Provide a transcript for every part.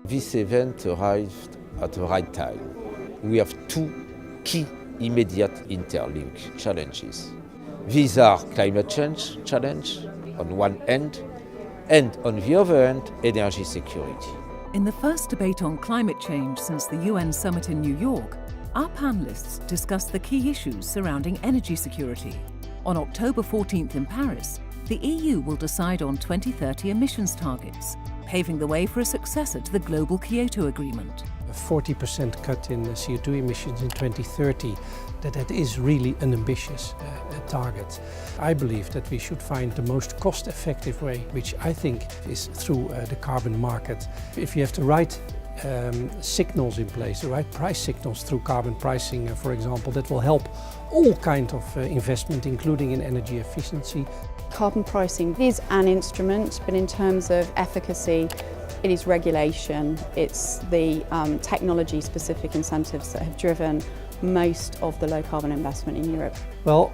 This event arrived at the right time. We have two key immediate interlinked challenges. These are climate change challenge on one end, and on the other end, energy security. In the first debate on climate change since the UN summit in New York, our panellists discussed the key issues surrounding energy security. On October 14th in Paris, the EU will decide on 2030 emissions targets, paving the way for a successor to the global Kyoto Agreement. A 40% cut in CO2 emissions in 2030, that is really an ambitious target. I believe that we should find the most cost-effective way, which I think is through the carbon market. If you have the right signals in place, the right price signals through carbon pricing, for example, that will help all kinds of investment, including in energy efficiency. Carbon pricing is an instrument, but in terms of efficacy, it is regulation. It's the technology-specific incentives that have driven most of the low-carbon investment in Europe. Well,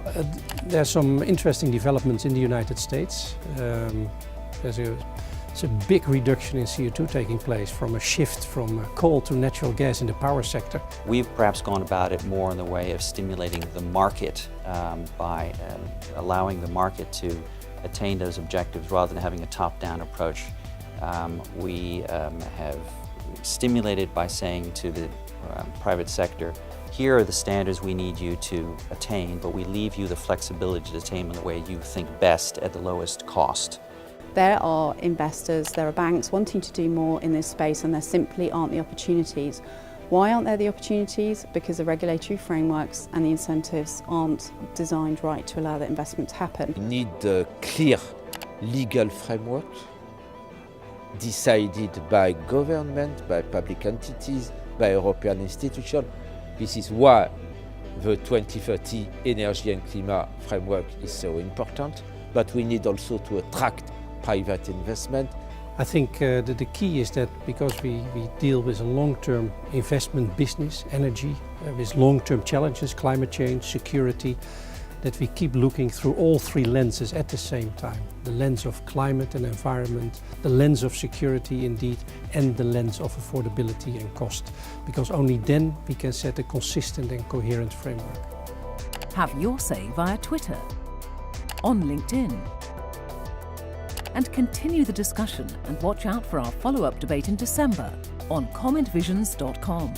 there's some interesting developments in the United States. There's a big reduction in CO2 taking place from a shift from coal to natural gas in the power sector. We've perhaps gone about it more in the way of stimulating the market by allowing the market to attain those objectives rather than having a top-down approach. We have stimulated by saying to the private sector, here are the standards we need you to attain, but we leave you the flexibility to attain them the way you think best at the lowest cost. There are investors, there are banks wanting to do more in this space, and there simply aren't the opportunities. Why aren't there the opportunities? Because the regulatory frameworks and the incentives aren't designed right to allow that investment to happen. We need a clear legal framework decided by government, by public entities, by European institutions. This is why the 2030 energy and climate framework is so important, but we need also to attract private investment. I think the key is that because we deal with a long-term investment business, energy, with long-term challenges, climate change, security, that we keep looking through all three lenses at the same time. The lens of climate and environment, the lens of security indeed, and the lens of affordability and cost. Because only then we can set a consistent and coherent framework. Have your say via Twitter, on LinkedIn, and continue the discussion and watch out for our follow-up debate in December on commentvisions.com.